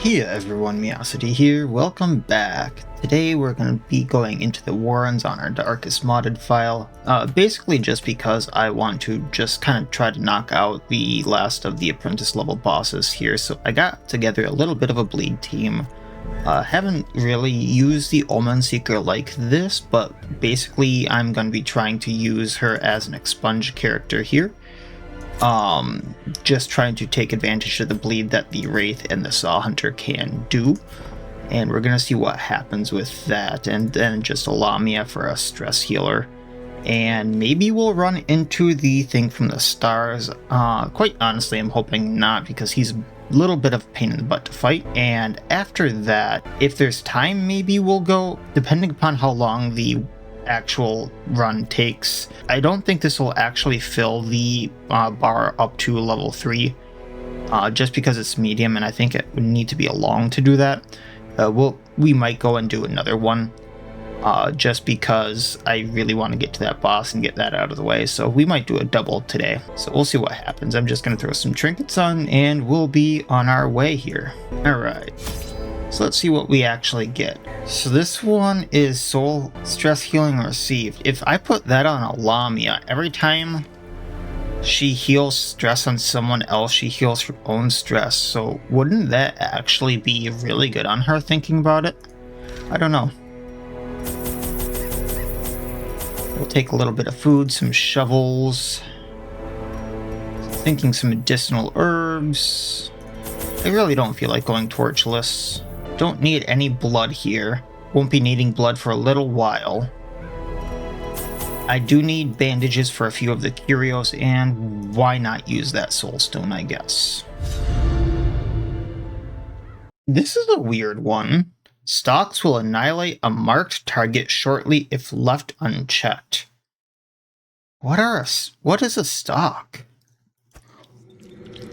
Hey everyone, Miacidae here, welcome back. Today we're going to be going into the Warrens on our Darkest modded file, basically just because I want to just kind of try to knock out the last of the apprentice level bosses here. So I got together a little bit of a bleed team. Haven't really used the Omen Seeker like this, but basically I'm going to be trying to use her as an expunge character here. Just trying to take advantage of the bleed that the Wraith and the Saw Hunter can do, and we're gonna see what happens with that, and then just a Lamia for a stress healer, and maybe we'll run into the thing from the stars. Quite honestly, I'm hoping not, because he's a little bit of a pain in the butt to fight, and after that, if there's time, maybe we'll go, depending upon how long the actual run takes. I don't think this will actually fill the bar up to level 3, just because it's medium, and I think it would need to be a long to do that. We might go and do another one, just because I really want to get to that boss and get that out of the way, so we might do a double today. So we'll see what happens. I'm just going to throw some trinkets on, and we'll be on our way here. Alright. So let's see what we actually get. So this one is soul stress healing received. If I put that on a Lamia, every time she heals stress on someone else, she heals her own stress. So wouldn't that actually be really good on her, thinking about it? I don't know. We'll take a little bit of food, some shovels. Thinking some medicinal herbs. I really don't feel like going torchless. Don't need any blood here. Won't be needing blood for a little while. I do need bandages for a few of the curios, and why not use that soul stone, I guess. This is a weird one. Stalks will annihilate a marked target shortly if left unchecked. What is a stalk?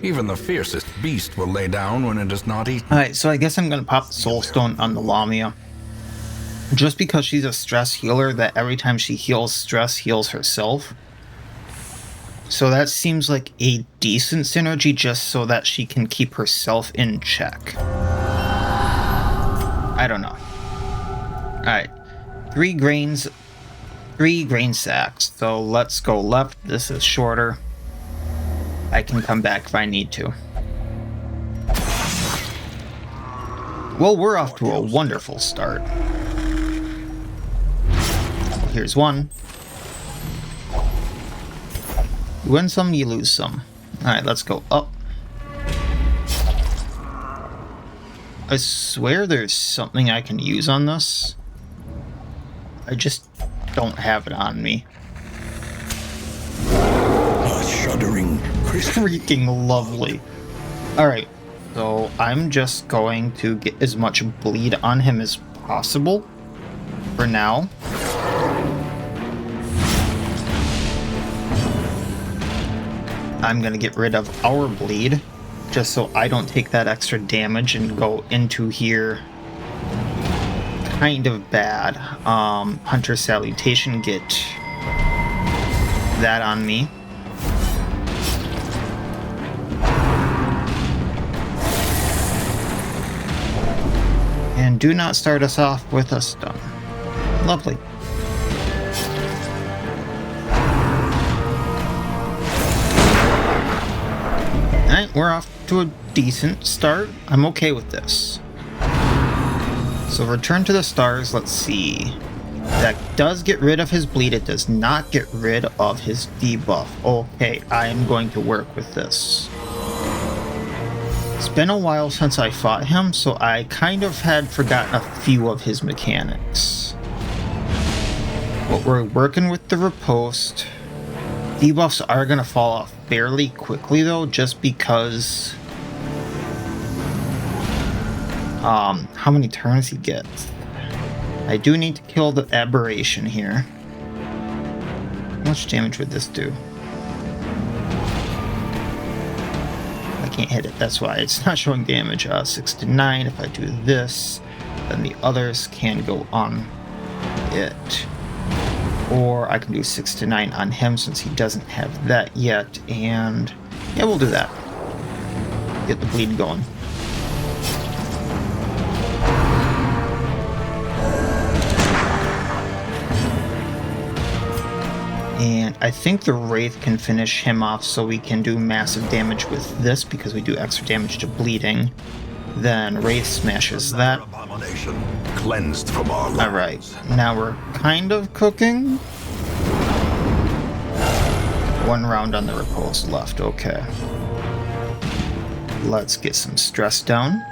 Even the fiercest beast will lay down when it is not eaten. Alright, so I guess I'm gonna pop the soul stone on the Lamia. Just because she's a stress healer, that every time she heals stress, heals herself. So that seems like a decent synergy, just so that she can keep herself in check. I don't know. Alright. 3 grain sacks. So let's go left. This is shorter. I can come back if I need to. Well, we're off to a wonderful start. Here's one. You win some, you lose some. Alright, let's go up. I swear there's something I can use on this. I just don't have it on me. Shuddering freaking lovely. Alright, so I'm just going to get as much bleed on him as possible for now. I'm gonna get rid of our bleed, just so I don't take that extra damage and go into here kind of bad. Hunter Salutation, get that on me. And do not start us off with a stun. Lovely. Alright, we're off to a decent start. I'm okay with this. So return to the stars, let's see. That does get rid of his bleed, it does not get rid of his debuff. Okay, I am going to work with this. It's been a while since I fought him, so I kind of had forgotten a few of his mechanics. But we're working with the riposte. Debuffs are going to fall off fairly quickly though, just because how many turns he gets. I do need to kill the aberration here. How much damage would this do? Can't hit it, that's why it's not showing damage. 6 to 9. If I do this, then the others can go on it, or I can do 6 to 9 on him since he doesn't have that yet, and yeah, we'll do that. Get the bleed going. And I think the Wraith can finish him off, so we can do massive damage with this because we do extra damage to bleeding. Then Wraith smashes that. Abomination cleansed from our lungs. Alright, now we're kind of cooking. One round on the riposte left, okay. Let's get some stress down.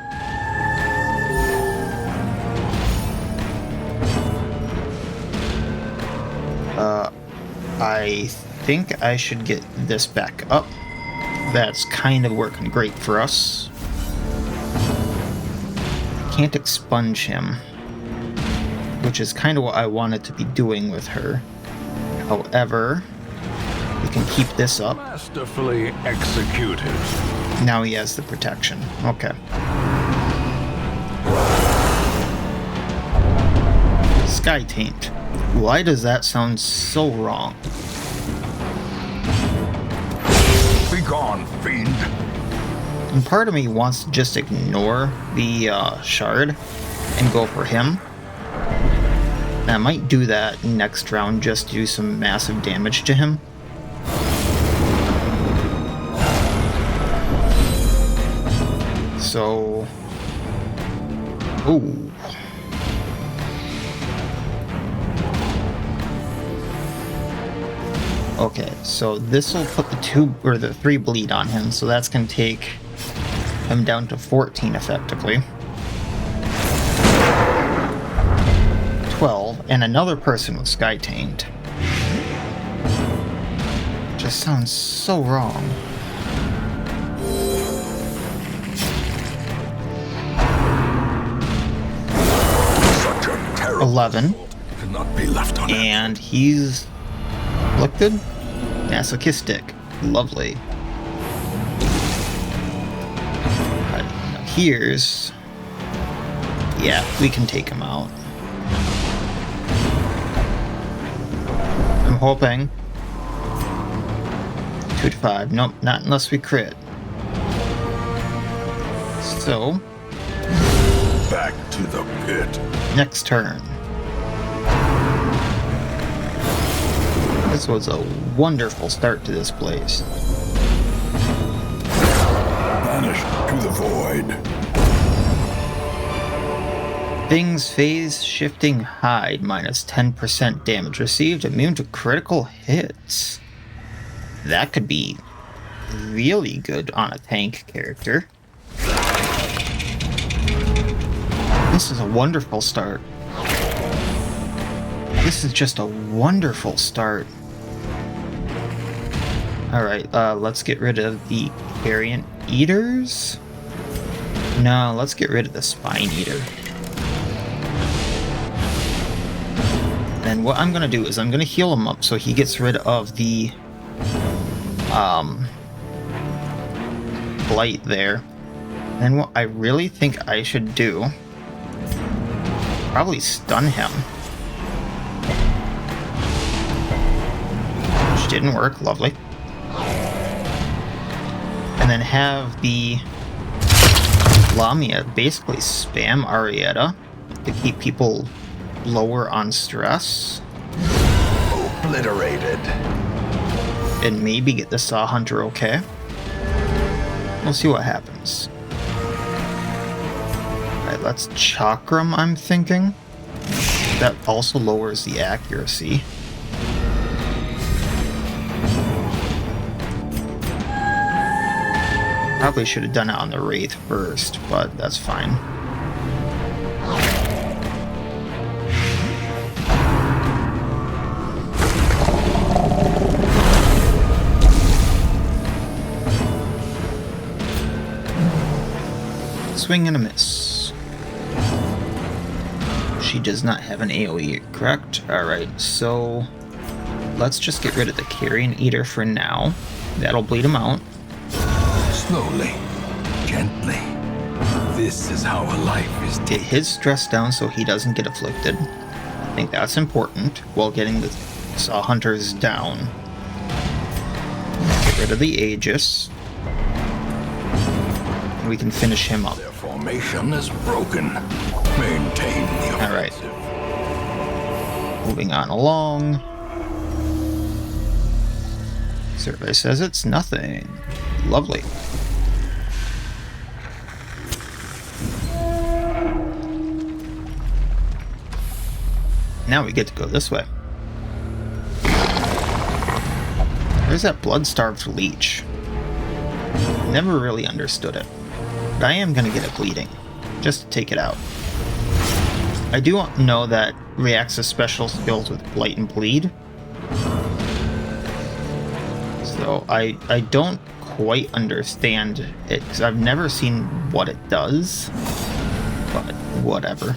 I think I should get this back up. That's kind of working great for us. Can't expunge him, which is kind of what I wanted to be doing with her. However, we can keep this up. Masterfully executed. Now he has the protection. Okay. Sky Taint. Why does that sound so wrong? Be gone, fiend. And part of me wants to just ignore the shard and go for him. And I might do that next round just to do some massive damage to him. So... Ooh. Okay, so this will put the 2 or the 3 bleed on him, so that's gonna take him down to 14 effectively. 12, and another person with Sky Taint. Just sounds so wrong. Such a terrible 11, cannot be left on and he's lurked. Masochistic. Lovely. Now here's... Yeah, we can take him out. I'm hoping. 2 to 5. Nope, not unless we crit. So... Back to the pit. Next turn. This was a wonderful start to this place. Vanished to the void. Things phase shifting hide minus 10% damage received, immune to critical hits. That could be really good on a tank character. This is a wonderful start. This is just a wonderful start. Alright, let's get rid of the Carrion Eaters. No, let's get rid of the Spine Eater. And what I'm gonna do is I'm gonna heal him up so he gets rid of the blight there. And what I really think I should do, probably stun him. Which didn't work, lovely. And then have the Lamia basically spam Arietta to keep people lower on stress. Obliterated. And maybe get the Saw Hunter okay. We'll see what happens. Alright, let's Chakram, I'm thinking. That also lowers the accuracy. Probably should have done it on the Wraith first, but that's fine. Swing and a miss. She does not have an AoE, correct? Alright, so let's just get rid of the Carrion Eater for now. That'll bleed him out. Slowly, gently. This is how a life is Get taken. his stress down so he doesn't get afflicted. I think that's important while getting the Saw Hunters down. Get rid of the Aegis. And we can finish him up. Their formation is broken. Maintain the Alright. offensive. Moving on along. Survey says it's nothing. Lovely. Now we get to go this way. There's that Bloodstarved Leech. Never really understood it. But I am going to get it bleeding, just to take it out. I do know that reacts to special skills with Blight and Bleed. So I don't quite understand it, because I've never seen what it does. But whatever.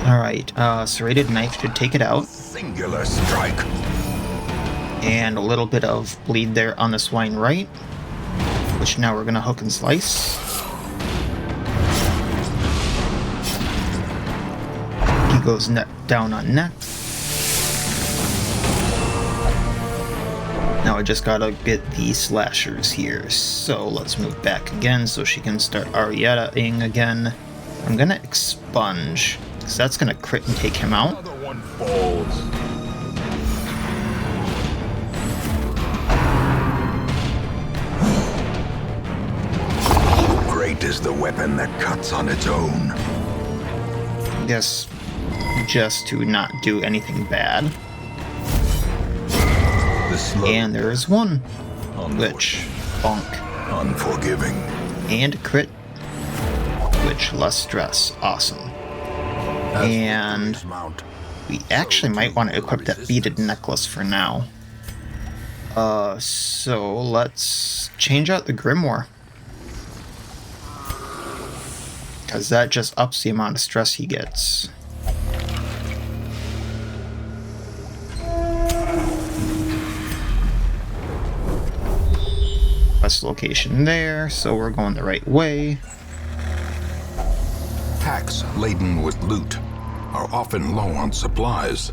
Alright, serrated knife should take it out. Singular strike. And a little bit of bleed there on the Swine Wright, which now we're gonna hook and slice. He goes down on neck. Now I just gotta get the slashers here, so let's move back again so she can start Arietta-ing again. I'm gonna expunge, because that's gonna crit and take him out. Another one falls. Great is the weapon that cuts on its own. I guess just to not do anything bad. And there is one, which bonk. Unforgiving. And crit, which less stress. Awesome. And we actually might want to equip that beaded necklace for now. So let's change out the Grimoire, because that just ups the amount of stress he gets. Quest location there, so we're going the right way. Packs laden with loot are often low on supplies.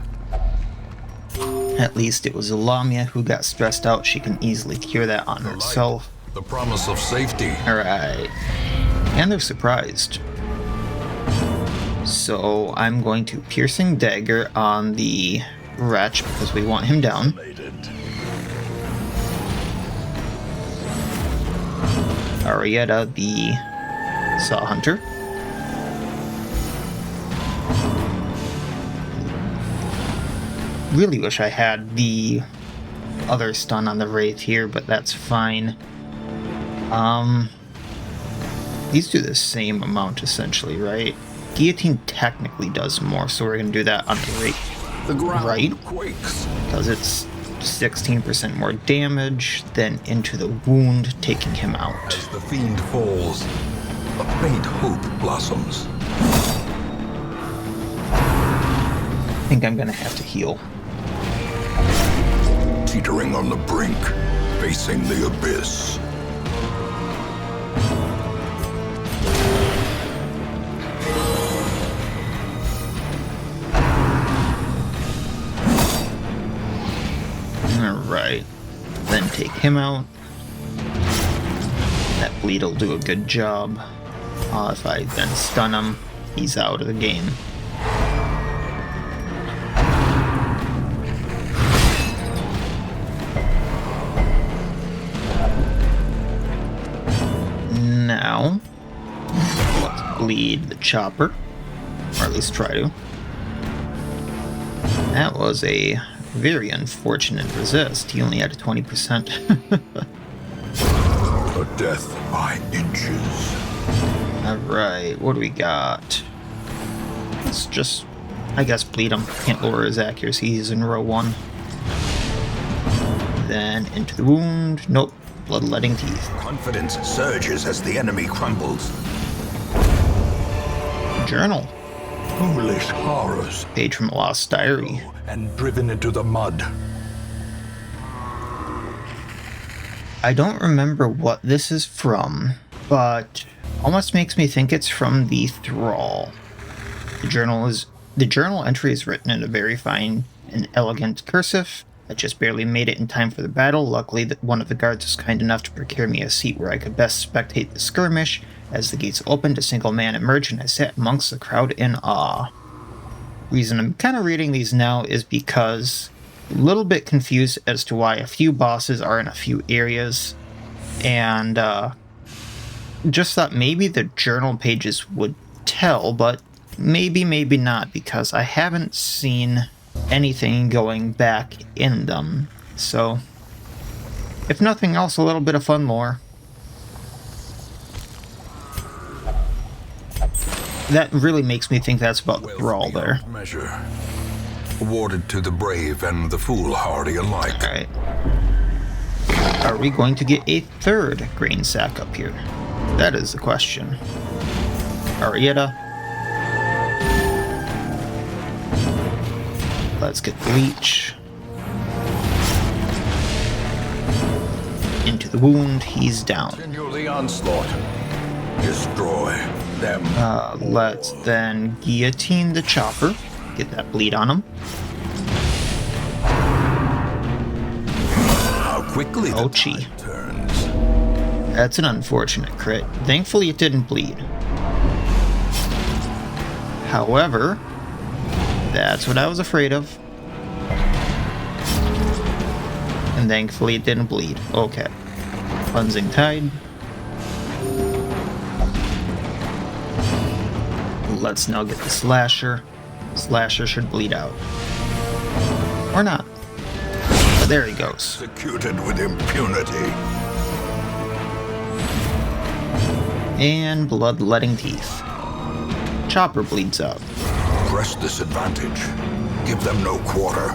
At least it was Lamia who got stressed out. She can easily cure that on herself. The promise of safety. Alright. And they're surprised. So I'm going to Piercing Dagger on the Wretch because we want him down. Arietta, the Saw Hunter. Really wish I had the other stun on the Wraith here, but that's fine. These do the same amount essentially, right? Guillotine technically does more, so we're gonna do that on the Wraith. The ground right? quakes. Because it's 16% more damage than into the wound, taking him out. As the fiend falls, a faint hope blossoms. I think I'm gonna have to heal. Teetering on the brink, facing the abyss. Alright, then take him out. That bleed will do a good job. If I then stun him, he's out of the game. Now, let's bleed the chopper, or at least try to. That was a very unfortunate resist. He only had a 20%. A death by inches. Alright, what do we got? Let's just, I guess, bleed him. Can't lower his accuracy. He's in row 1. Then into the wound. Nope. Bloodletting teeth. Confidence surges as the enemy crumbles. Journal. Foolish horrors. Page from a Lost Diary. And driven into the mud. I don't remember what this is from, but almost makes me think it's from the Thrall. The journal entry is written in a very fine and elegant cursive. I just barely made it in time for the battle. Luckily, one of the guards was kind enough to procure me a seat where I could best spectate the skirmish. As the gates opened, a single man emerged, and I sat amongst the crowd in awe. Reason I'm kind of reading these now is because I'm a little bit confused as to why a few bosses are in a few areas, and just thought maybe the journal pages would tell, but maybe not, because I haven't seen anything going back in them. So, if nothing else, a little bit of fun lore. That really makes me think that's about the thrall there. Measure. Awarded to the brave and the foolhardy alike. Alright. Are we going to get a third grain sack up here? That is the question. Arietta. Let's get the Leech. Into the wound, he's down. Continue the onslaught. Destroy them. Let's then guillotine the chopper. Get that bleed on him. How quickly the tide turns. That's an unfortunate crit. Thankfully, it didn't bleed. However, that's what I was afraid of. And thankfully, it didn't bleed. Okay. Cleansing Tide. Let's now get the Slasher. Slasher should bleed out. Or not. But there he goes. Executed with impunity. And bloodletting teeth. Chopper bleeds out. Press this advantage. Give them no quarter.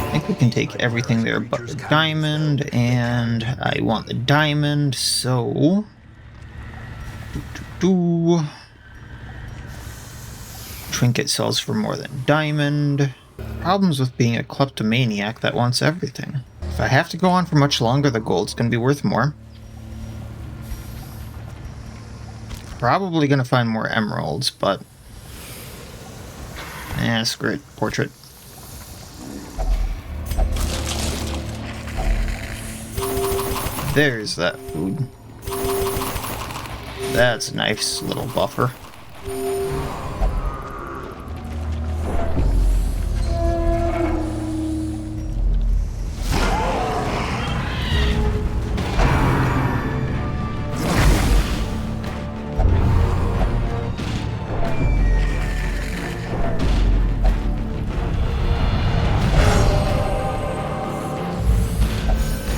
I think we can take everything there but the diamond, and I want the diamond, so... Trinket sells for more than diamond. Problems with being a kleptomaniac that wants everything. If I have to go on for much longer, the gold's gonna be worth more. Probably gonna find more emeralds, but... screw it. Portrait. There's that food. That's a nice little buffer.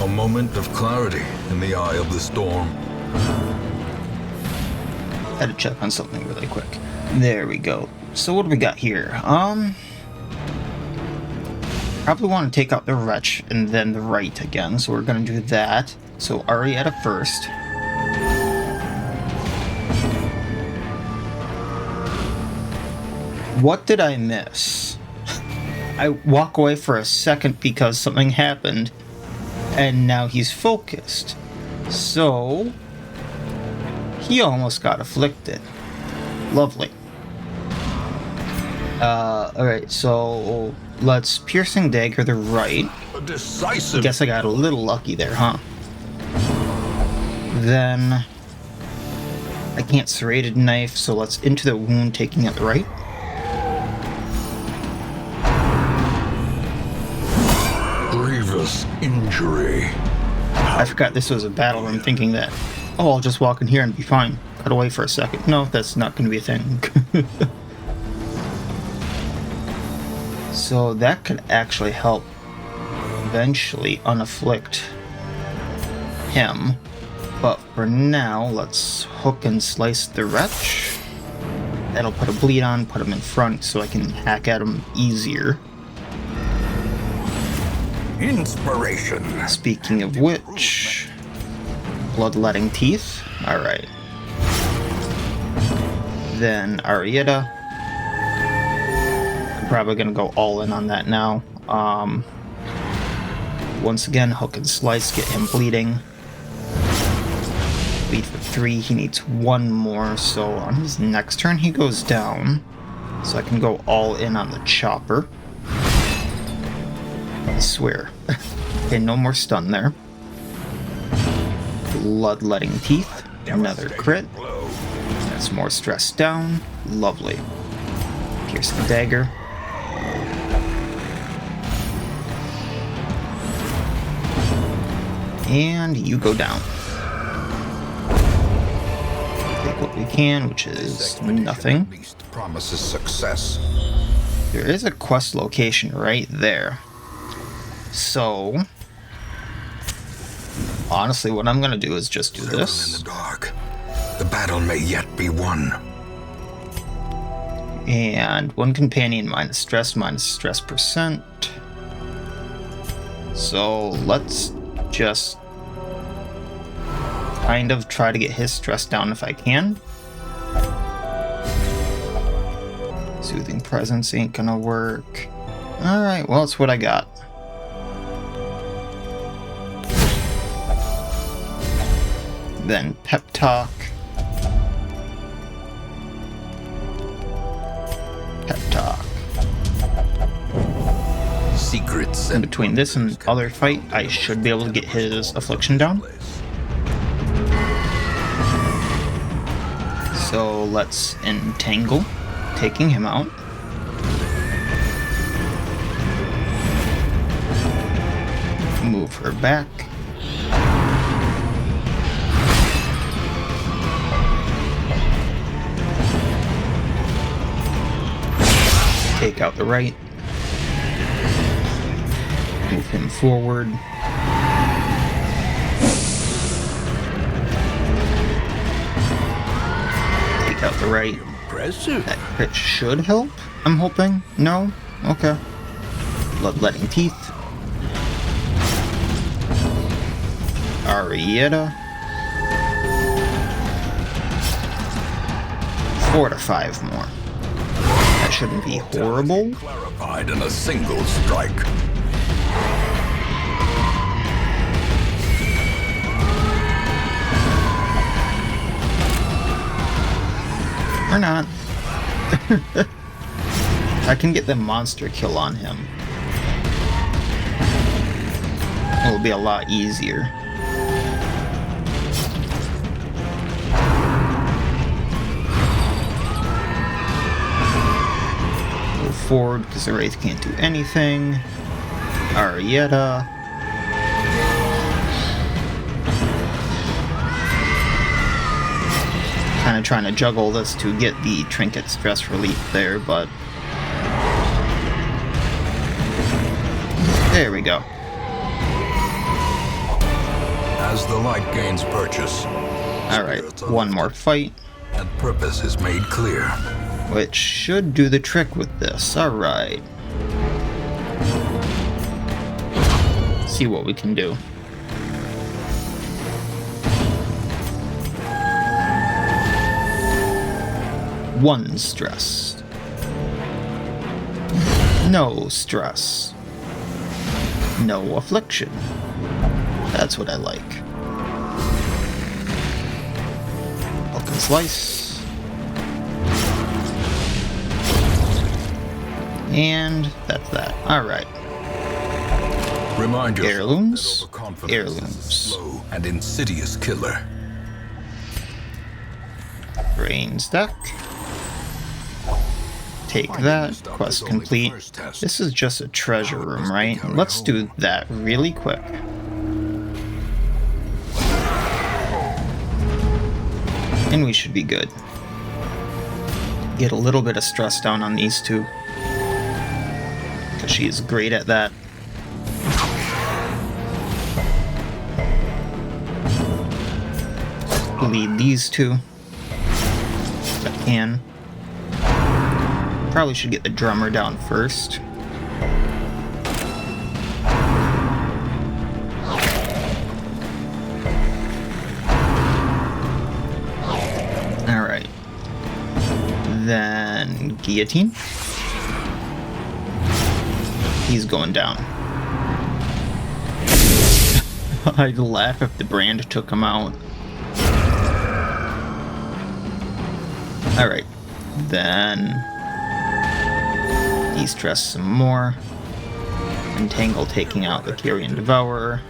A moment of clarity in the eye of the storm. Had to check on something really quick. There we go. So what do we got here? Probably want to take out the Wretch and then the Wright again, so we're gonna do that. So Arietta first. What did I miss? I walk away for a second because something happened, and now he's focused. So... he almost got afflicted. Lovely. Alright, so let's Piercing Dagger the Wright. A decisive. Guess I got a little lucky there, huh? Then I can't Serrated Knife, so let's Into the Wound, taking out the Wright. Grievous injury. I forgot this was a battle room, thinking that, oh, I'll just walk in here and be fine. Cut away for a second. No, that's not going to be a thing. So that could actually help eventually unafflict him. But for now, let's Hook and Slice the Wretch. That'll put a bleed on, put him in front so I can hack at him easier. Inspiration. Speaking of which, Bloodletting Teeth. Alright. Then Arietta. I'm probably gonna go all in on that now. Once again, Hook and Slice, get him bleeding. Bleed for 3, he needs 1 more, so on his next turn he goes down. So I can go all in on the chopper. I swear. Okay, no more stun there. Bloodletting Teeth, another crit. That's more stress down. Lovely. Piercing Dagger. And you go down. Take what we can, which is nothing. Promises success. There is a quest location right there. So, honestly, what I'm gonna do is just do this. In the dark. The battle may yet be won. And one companion minus stress percent. So let's just kind of try to get his stress down if I can. Soothing Presence ain't gonna work. Alright, well, it's what I got. Then Pep Talk. Pep Talk. Secrets. In between this and other fight, I should be able to get his affliction down. So let's entangle, taking him out. Move her back. Take out the right. Move him forward. Take out the right. Impressive. That crit should help, I'm hoping. No? Okay. Bloodletting Teeth. Arietta. 4 to 5 more. That shouldn't be horrible. Clarified in a single strike. Or not. I can get the monster kill on him. It'll be a lot easier. Move forward because the Wraith can't do anything. Arietta. Kind of trying to juggle this to get the trinket stress relief there, but there we go. As the light gains purchase, Alright, one more fight, and purpose is made clear. which should do the trick with this. Alright. See what we can do. One stress. No stress. No affliction. That's what I like. Vulcan Slice. And that's that. Alright. Remind yourself Heirlooms. that overconfidence Heirlooms. is a slow and insidious killer. Brains deck. Take that. Quest complete. This is just a treasure room, right? Let's do that really quick. And we should be good. Get a little bit of stress down on these two. Because she is great at that. Lead these two. If I can. Probably should get the drummer down first. Alright. Then guillotine. He's going down. I'd laugh if the brand took him out. Alright. Then de-stress some more. Entangle taking out the Carrion Devourer.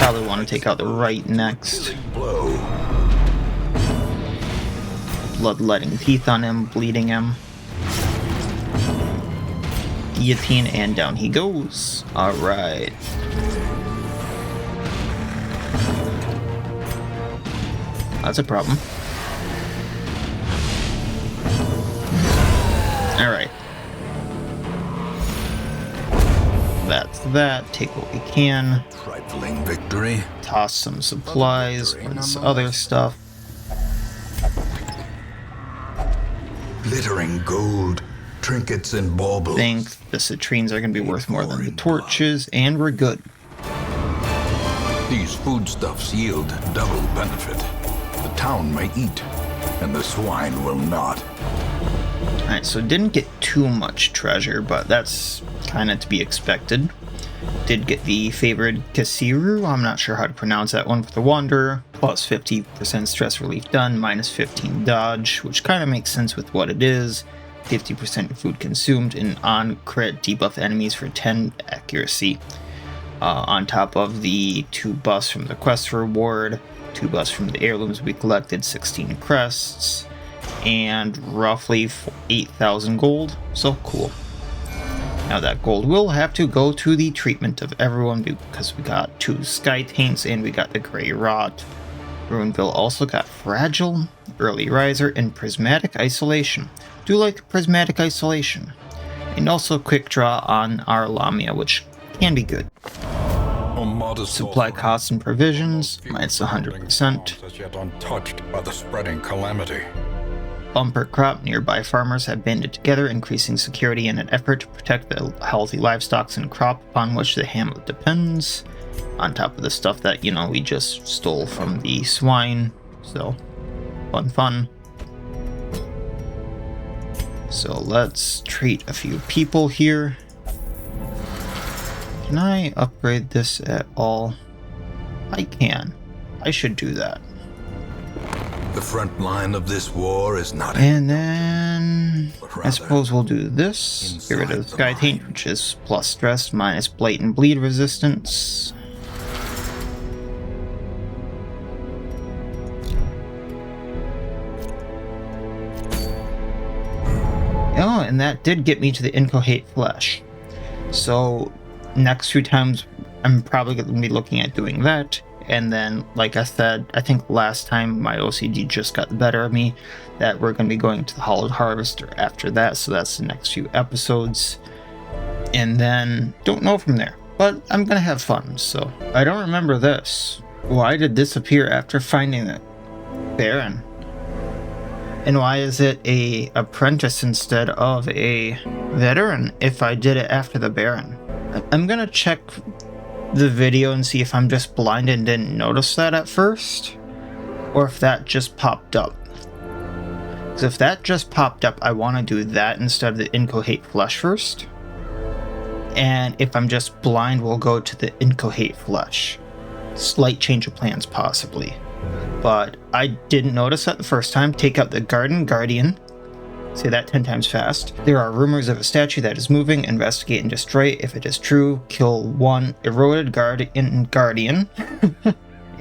Probably want to take out the Wright next. Bloodletting teeth on him, bleeding him. Guillotine, and down he goes. Alright. That's a problem. Alright. That's that. Take what we can. Trifling victory. Toss some supplies or this other stuff. Glittering gold, trinkets and baubles. I think the citrines are going to be worth more than the torches, and we're good. These foodstuffs yield double benefit. The town may eat, and the swine will not. Alright, so didn't get too much treasure, but that's kind of to be expected. Did get the favored Kasiru, I'm not sure how to pronounce that one, for the Wanderer. Plus 50% stress relief done, minus 15 dodge, which kind of makes sense with what it is. 50% food consumed, and on crit debuff enemies for 10 accuracy. On top of the 2 buffs from the quest reward, 2 buffs from the heirlooms we collected, 16 crests, and roughly 8,000 gold, so cool. Now that gold will have to go to the treatment of everyone because we got 2 sky taints and we got the gray rot. Ruinville also got fragile, early riser, and prismatic isolation. Do like prismatic isolation. And also quick draw on our Lamia, which can be good. Supply costs and provisions, minus 100%. As yet untouched by the spreading calamity. Bumper crop, nearby farmers have banded together, increasing security in an effort to protect the healthy livestock and crop upon which the hamlet depends. On top of the stuff that, we just stole from the swine. So, fun. So let's treat a few people here. Can I upgrade this at all? I can. I should do that. The front line of this war is not. And then I suppose we'll do this. Get rid of the Sky Taint, which is plus stress, minus blatant bleed resistance. Oh, and that did get me to the Incohate Flesh. So next few times I'm probably going to be looking at doing that. And then, like I said, I think last time my OCD just got the better of me, that we're going to be going to the Hallowed Harvester after that, so that's the next few episodes. And then, don't know from there, but I'm going to have fun, so. I don't remember this. Why did this appear after finding the Baron? And why is it a apprentice instead of a veteran if I did it after the Baron? I'm going to check the video and see if I'm just blind and didn't notice that at first, or if that just popped up. Because if that just popped up, I want to do that instead of the Incohate Flesh first. And if I'm just blind, we'll go to the Incohate Flesh. Slight change of plans, possibly. But I didn't notice that the first time. Take out the Garden Guardian. Say that 10 times fast. There are rumors of a statue that is moving. Investigate and destroy it. If it is true, kill one eroded guardian.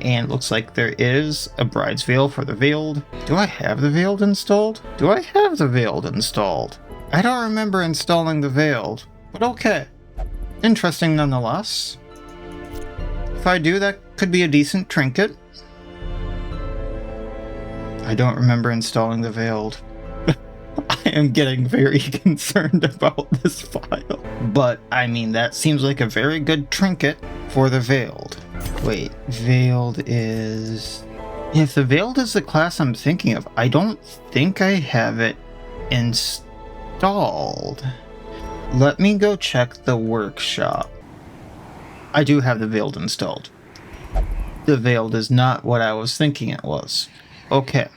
And looks like there is a Bride's Veil for the Veiled. Do I have the Veiled installed? Do I have the Veiled installed? I don't remember installing the Veiled, but okay. Interesting nonetheless. If I do, that could be a decent trinket. I don't remember installing the Veiled. I am getting very concerned about this file. But, I mean, that seems like a very good trinket for the Veiled. Wait, Veiled is... If the Veiled is the class I'm thinking of, I don't think I have it installed. Let me go check the workshop. I do have the Veiled installed. The Veiled is not what I was thinking it was. Okay,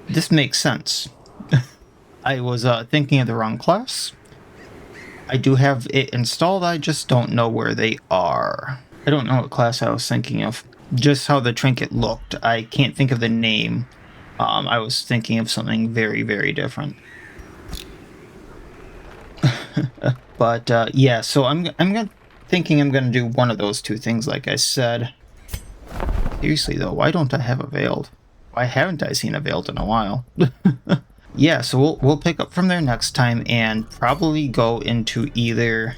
this makes sense. I was thinking of the wrong class. I do have it installed, I just don't know where they are. I don't know what class I was thinking of. Just how the trinket looked. I can't think of the name. I was thinking of something very, very different. But yeah, so I'm thinking I'm gonna do one of those two things, like I said. Seriously though, why don't I have a Veiled? Why haven't I seen a Veiled in a while? Yeah, so we'll pick up from there next time and probably go into either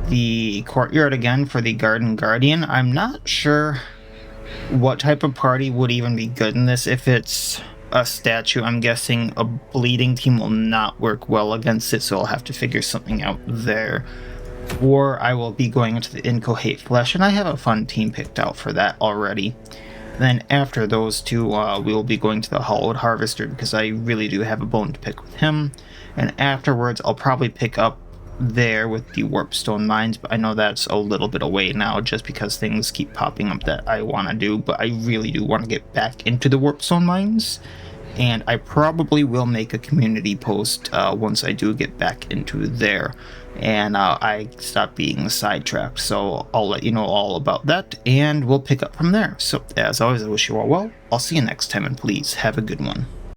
the courtyard again for the Garden Guardian. I'm not sure what type of party would even be good in this. If it's a statue, I'm guessing a bleeding team will not work well against it, so I'll have to figure something out there. Or I will be going into the Incohate Flesh, and I have a fun team picked out for that already. Then after those two, we will be going to the Hollowed Harvester because I really do have a bone to pick with him. And afterwards, I'll probably pick up there with the Warpstone Mines, but I know that's a little bit away now just because things keep popping up that I want to do, but I really do want to get back into the Warpstone Mines. And I probably will make a community post once I do get back into there and I stop being sidetracked. So I'll let you know all about that and we'll pick up from there. So as always, I wish you all well. I'll see you next time and please have a good one.